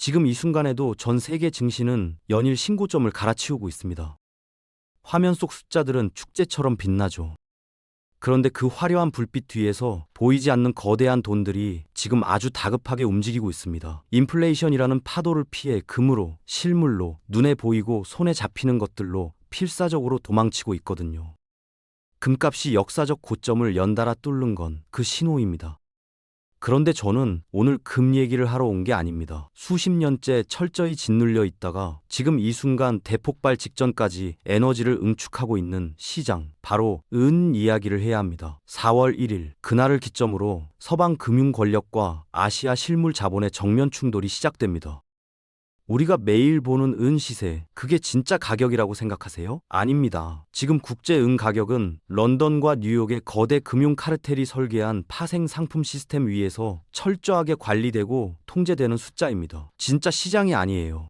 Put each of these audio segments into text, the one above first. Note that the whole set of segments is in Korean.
지금 이 순간에도 전 세계 증시는 연일 신고점을 갈아치우고 있습니다. 화면 속 숫자들은 축제처럼 빛나죠. 그런데 그 화려한 불빛 뒤에서 보이지 않는 거대한 돈들이 지금 아주 다급하게 움직이고 있습니다. 인플레이션이라는 파도를 피해 금으로, 실물로, 눈에 보이고 손에 잡히는 것들로 필사적으로 도망치고 있거든요. 금값이 역사적 고점을 연달아 뚫는 건 그 신호입니다. 그런데 저는 오늘 금 얘기를 하러 온 게 아닙니다. 수십 년째 철저히 짓눌려 있다가 지금 이 순간 대폭발 직전까지 에너지를 응축하고 있는 시장, 바로 은 이야기를 해야 합니다. 4월 1일, 그날을 기점으로 서방 금융 권력과 아시아 실물 자본의 정면 충돌이 시작됩니다. 우리가 매일 보는 은 시세, 그게 진짜 가격이라고 생각하세요? 아닙니다. 지금 국제 은 가격은 런던과 뉴욕의 거대 금융 카르텔이 설계한 파생 상품 시스템 위에서 철저하게 관리되고 통제되는 숫자입니다. 진짜 시장이 아니에요.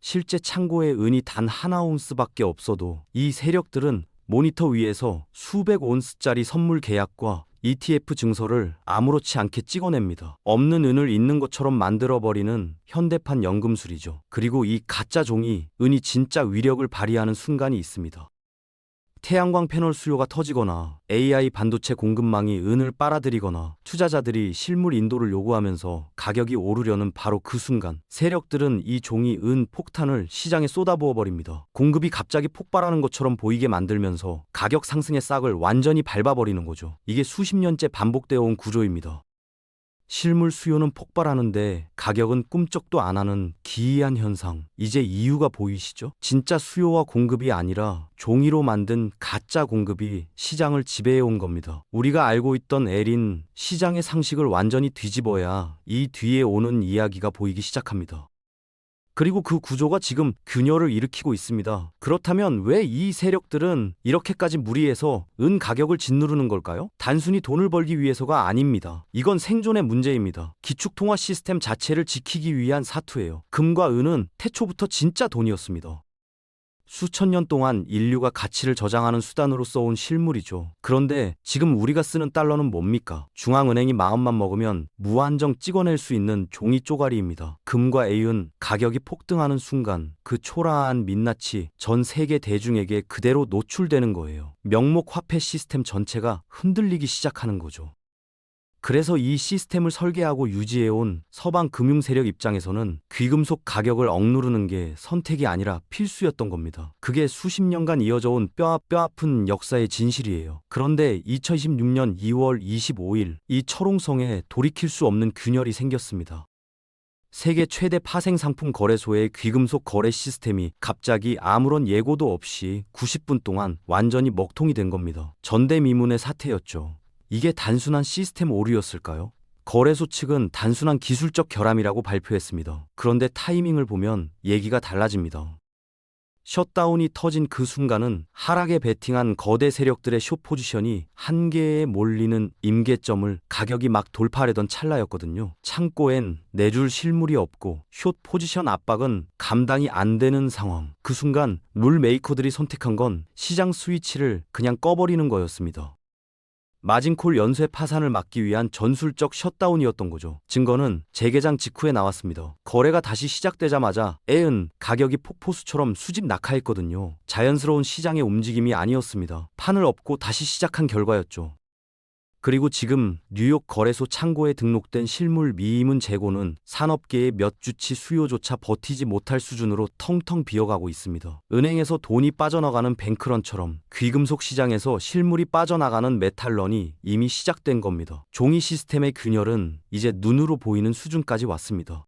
실제 창고에 은이 단 하나 온스밖에 없어도 이 세력들은 모니터 위에서 수백 온스짜리 선물 계약과 ETF 증서를 아무렇지 않게 찍어냅니다. 없는 은을 있는 것처럼 만들어버리는 현대판 연금술이죠. 그리고 이 가짜 종이 은이 진짜 위력을 발휘하는 순간이 있습니다. 태양광 패널 수요가 터지거나 AI 반도체 공급망이 은을 빨아들이거나 투자자들이 실물 인도를 요구하면서 가격이 오르려는 바로 그 순간 세력들은 이 종이 은 폭탄을 시장에 쏟아부어 버립니다. 공급이 갑자기 폭발하는 것처럼 보이게 만들면서 가격 상승의 싹을 완전히 밟아버리는 거죠. 이게 수십 년째 반복되어 온 구조입니다. 실물 수요는 폭발하는데 가격은 꿈쩍도 안 하는 기이한 현상. 이제 이유가 보이시죠? 진짜 수요와 공급이 아니라 종이로 만든 가짜 공급이 시장을 지배해 온 겁니다. 우리가 알고 있던 엘인 시장의 상식을 완전히 뒤집어야 이 뒤에 오는 이야기가 보이기 시작합니다. 그리고 그 구조가 지금 균열을 일으키고 있습니다. 그렇다면 왜 이 세력들은 이렇게까지 무리해서 은 가격을 짓누르는 걸까요? 단순히 돈을 벌기 위해서가 아닙니다. 이건 생존의 문제입니다. 기축통화 시스템 자체를 지키기 위한 사투예요. 금과 은은 태초부터 진짜 돈이었습니다. 수천 년 동안 인류가 가치를 저장하는 수단으로 써온 실물이죠. 그런데 지금 우리가 쓰는 달러는 뭡니까? 중앙은행이 마음만 먹으면 무한정 찍어낼 수 있는 종이 쪼가리입니다. 금과 애윤 가격이 폭등하는 순간 그 초라한 민낯이 전 세계 대중에게 그대로 노출되는 거예요. 명목 화폐 시스템 전체가 흔들리기 시작하는 거죠. 그래서 이 시스템을 설계하고 유지해온 서방 금융 세력 입장에서는 귀금속 가격을 억누르는 게 선택이 아니라 필수였던 겁니다. 그게 수십 년간 이어져온 뼈아픈 역사의 진실이에요. 그런데 2026년 2월 25일 이 철옹성에 돌이킬 수 없는 균열이 생겼습니다. 세계 최대 파생 상품 거래소의 귀금속 거래 시스템이 갑자기 아무런 예고도 없이 90분 동안 완전히 먹통이 된 겁니다. 전대미문의 사태였죠. 이게 단순한 시스템 오류였을까요? 거래소 측은 단순한 기술적 결함이라고 발표했습니다. 그런데 타이밍을 보면 얘기가 달라집니다. 셧다운이 터진 그 순간은 하락에 베팅한 거대 세력들의 숏 포지션이 한계에 몰리는 임계점을 가격이 막 돌파하려던 찰나였거든요. 창고엔 내줄 실물이 없고 숏 포지션 압박은 감당이 안 되는 상황. 그 순간 룰 메이커들이 선택한 건 시장 스위치를 그냥 꺼버리는 거였습니다. 마진콜 연쇄 파산을 막기 위한 전술적 셧다운이었던 거죠. 증거는 재개장 직후에 나왔습니다. 거래가 다시 시작되자마자 애은 가격이 폭포수처럼 수집 낙하했거든요. 자연스러운 시장의 움직임이 아니었습니다. 판을 엎고 다시 시작한 결과였죠. 그리고 지금 뉴욕 거래소 창고에 등록된 실물 미이문 재고는 산업계의 몇 주치 수요조차 버티지 못할 수준으로 텅텅 비어가고 있습니다. 은행에서 돈이 빠져나가는 뱅크런처럼 귀금속 시장에서 실물이 빠져나가는 메탈런이 이미 시작된 겁니다. 종이 시스템의 균열은 이제 눈으로 보이는 수준까지 왔습니다.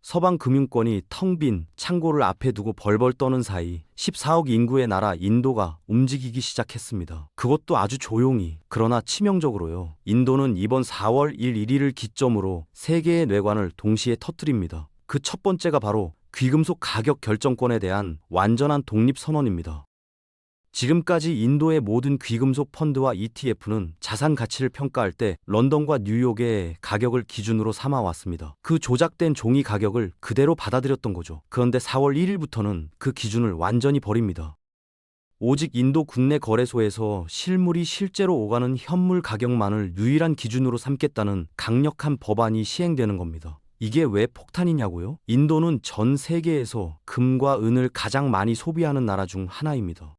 서방 금융권이 텅 빈 창고를 앞에 두고 벌벌 떠는 사이 14억 인구의 나라 인도가 움직이기 시작했습니다. 그것도 아주 조용히, 그러나 치명적으로요. 인도는 이번 4월 1일을 기점으로 세계의 뇌관을 동시에 터뜨립니다. 그 첫 번째가 바로 귀금속 가격 결정권에 대한 완전한 독립선언입니다. 지금까지 인도의 모든 귀금속 펀드와 ETF는 자산 가치를 평가할 때 런던과 뉴욕의 가격을 기준으로 삼아왔습니다. 그 조작된 종이 가격을 그대로 받아들였던 거죠. 그런데 4월 1일부터는 그 기준을 완전히 버립니다. 오직 인도 국내 거래소에서 실물이 실제로 오가는 현물 가격만을 유일한 기준으로 삼겠다는 강력한 법안이 시행되는 겁니다. 이게 왜 폭탄이냐고요? 인도는 전 세계에서 금과 은을 가장 많이 소비하는 나라 중 하나입니다.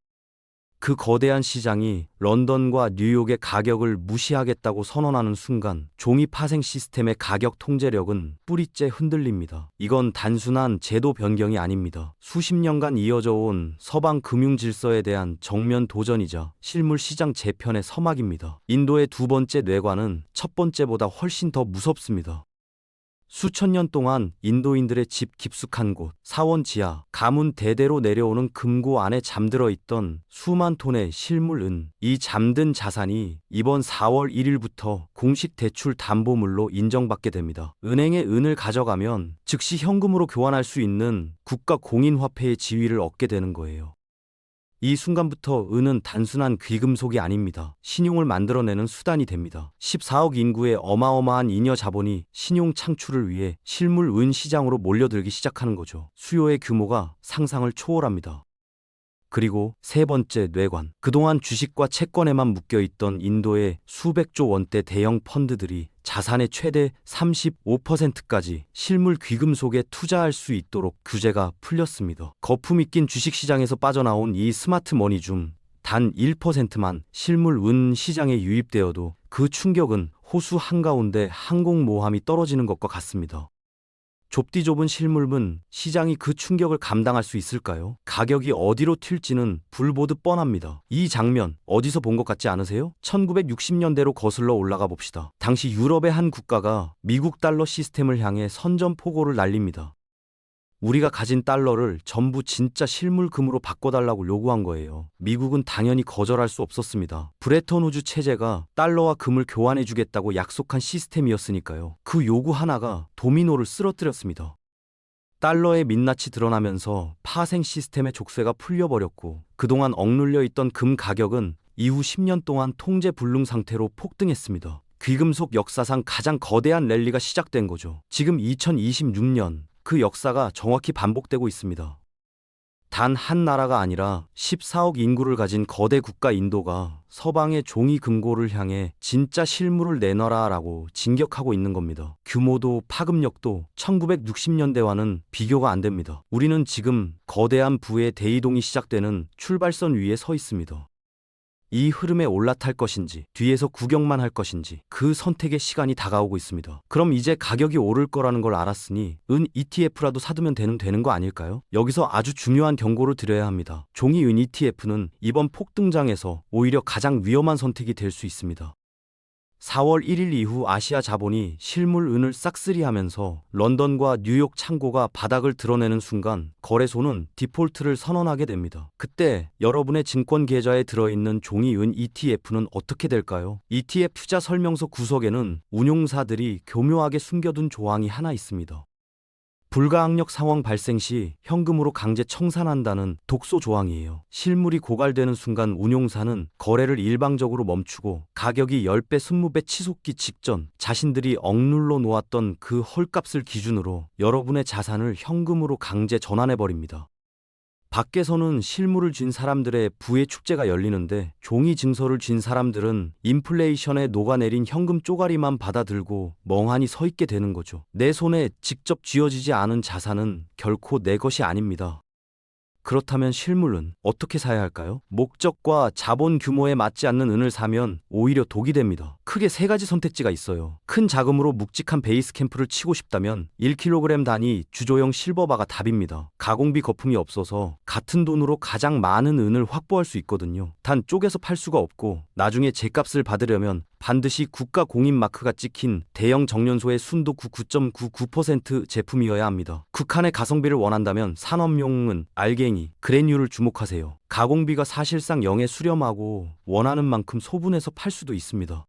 그 거대한 시장이 런던과 뉴욕의 가격을 무시하겠다고 선언하는 순간 종이 파생 시스템의 가격 통제력은 뿌리째 흔들립니다. 이건 단순한 제도 변경이 아닙니다. 수십 년간 이어져 온 서방 금융 질서에 대한 정면 도전이자 실물 시장 재편의 서막입니다. 인도의 두 번째 뇌관은 첫 번째보다 훨씬 더 무섭습니다. 수천 년 동안 인도인들의 집 깊숙한 곳, 사원 지하, 가문 대대로 내려오는 금고 안에 잠들어 있던 수만 톤의 실물 은, 이 잠든 자산이 이번 4월 1일부터 공식 대출 담보물로 인정받게 됩니다. 은행에 은을 가져가면 즉시 현금으로 교환할 수 있는 국가 공인화폐의 지위를 얻게 되는 거예요. 이 순간부터 은은 단순한 귀금속이 아닙니다. 신용을 만들어내는 수단이 됩니다. 14억 인구의 어마어마한 잉여 자본이 신용 창출을 위해 실물 은 시장으로 몰려들기 시작하는 거죠. 수요의 규모가 상상을 초월합니다. 그리고 세 번째 뇌관. 그동안 주식과 채권에만 묶여있던 인도의 수백조 원대 대형 펀드들이 자산의 최대 35%까지 실물 귀금속에 투자할 수 있도록 규제가 풀렸습니다. 거품이 낀 주식시장에서 빠져나온 이 스마트 머니 중 단 1%만 실물 은 시장에 유입되어도 그 충격은 호수 한가운데 항공모함이 떨어지는 것과 같습니다. 좁디 좁은 실물은 시장이 그 충격을 감당할 수 있을까요? 가격이 어디로 튈지는 불보듯 뻔합니다. 이 장면 어디서 본 것 같지 않으세요? 1960년대로 거슬러 올라가 봅시다. 당시 유럽의 한 국가가 미국 달러 시스템을 향해 선전포고를 날립니다. 우리가 가진 달러를 전부 진짜 실물금으로 바꿔달라고 요구한 거예요. 미국은 당연히 거절할 수 없었습니다. 브레턴 우즈 체제가 달러와 금을 교환해주겠다고 약속한 시스템이었으니까요. 그 요구 하나가 도미노를 쓰러뜨렸습니다. 달러의 민낯이 드러나면서 파생 시스템의 족쇄가 풀려버렸고 그동안 억눌려 있던 금 가격은 이후 10년 동안 통제 불능 상태로 폭등했습니다. 귀금속 역사상 가장 거대한 랠리가 시작된 거죠. 지금 2026년 그 역사가 정확히 반복되고 있습니다. 단 한 나라가 아니라 14억 인구를 가진 거대 국가 인도가 서방의 종이 금고를 향해 진짜 실물을 내놔라라고 진격하고 있는 겁니다. 규모도 파급력도 1960년대와는 비교가 안 됩니다. 우리는 지금 거대한 부의 대이동이 시작되는 출발선 위에 서 있습니다. 이 흐름에 올라탈 것인지 뒤에서 구경만 할 것인지 그 선택의 시간이 다가오고 있습니다. 그럼 이제 가격이 오를 거라는 걸 알았으니 은 ETF라도 사두면 되는 거 아닐까요? 여기서 아주 중요한 경고를 드려야 합니다. 종이 은 ETF는 이번 폭등장에서 오히려 가장 위험한 선택이 될 수 있습니다. 4월 1일 이후 아시아 자본이 실물 은을 싹쓸이하면서 런던과 뉴욕 창고가 바닥을 드러내는 순간 거래소는 디폴트를 선언하게 됩니다. 그때 여러분의 증권 계좌에 들어있는 종이 은 ETF는 어떻게 될까요? ETF 투자 설명서 구석에는 운용사들이 교묘하게 숨겨둔 조항이 하나 있습니다. 불가항력 상황 발생 시 현금으로 강제 청산한다는 독소 조항이에요. 실물이 고갈되는 순간 운용사는 거래를 일방적으로 멈추고 가격이 10배, 20배 치솟기 직전 자신들이 억눌러 놓았던 그 헐값을 기준으로 여러분의 자산을 현금으로 강제 전환해버립니다. 밖에서는 실물을 쥔 사람들의 부의 축제가 열리는데 종이 증서를 쥔 사람들은 인플레이션에 녹아내린 현금 쪼가리만 받아들고 멍하니 서 있게 되는 거죠. 내 손에 직접 쥐어지지 않은 자산은 결코 내 것이 아닙니다. 그렇다면 실물은 어떻게 사야 할까요? 목적과 자본 규모에 맞지 않는 은을 사면 오히려 독이 됩니다. 크게 세 가지 선택지가 있어요. 큰 자금으로 묵직한 베이스 캠프를 치고 싶다면 1kg 단위 주조형 실버바가 답입니다. 가공비 거품이 없어서 같은 돈으로 가장 많은 은을 확보할 수 있거든요. 단 쪼개서 팔 수가 없고 나중에 제값을 받으려면 반드시 국가 공인 마크가 찍힌 대형 정련소의 순도 99.99% 제품이어야 합니다. 극한의 가성비를 원한다면 산업용은 알갱이, 그래듈을 주목하세요. 가공비가 사실상 0에 수렴하고 원하는 만큼 소분해서 팔 수도 있습니다.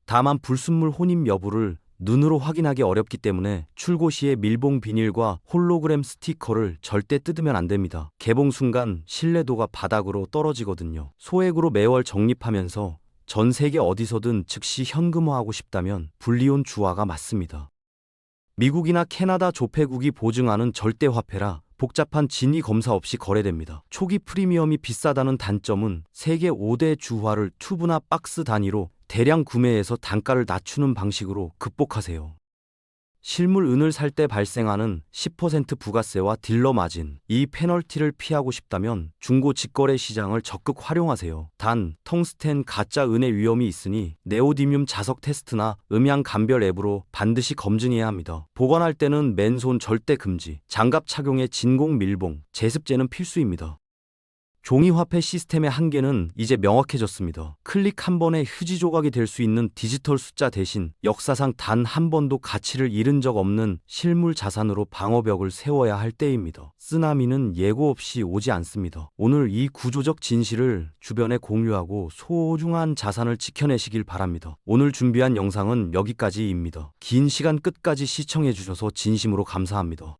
다만 불순물 혼입 여부를 눈으로 확인하기 어렵기 때문에 출고 시에 밀봉 비닐과 홀로그램 스티커를 절대 뜯으면 안 됩니다. 개봉 순간 신뢰도가 바닥으로 떨어지거든요. 소액으로 매월 적립하면서 전 세계 어디서든 즉시 현금화하고 싶다면 불리온 주화가 맞습니다. 미국이나 캐나다 조폐국이 보증하는 절대화폐라 복잡한 진위 검사 없이 거래됩니다. 초기 프리미엄이 비싸다는 단점은 세계 5대 주화를 튜브나 박스 단위로 대량 구매해서 단가를 낮추는 방식으로 극복하세요. 실물 은을 살 때 발생하는 10% 부가세와 딜러 마진, 이 페널티를 피하고 싶다면 중고 직거래 시장을 적극 활용하세요. 단, 텅스텐 가짜 은의 위험이 있으니 네오디뮴 자석 테스트나 음향 감별 앱으로 반드시 검증해야 합니다. 보관할 때는 맨손 절대 금지, 장갑 착용에 진공 밀봉, 제습제는 필수입니다. 종이화폐 시스템의 한계는 이제 명확해졌습니다. 클릭 한 번에 휴지 조각이 될 수 있는 디지털 숫자 대신 역사상 단 한 번도 가치를 잃은 적 없는 실물 자산으로 방어벽을 세워야 할 때입니다. 쓰나미는 예고 없이 오지 않습니다. 오늘 이 구조적 진실을 주변에 공유하고 소중한 자산을 지켜내시길 바랍니다. 오늘 준비한 영상은 여기까지입니다. 긴 시간 끝까지 시청해주셔서 진심으로 감사합니다.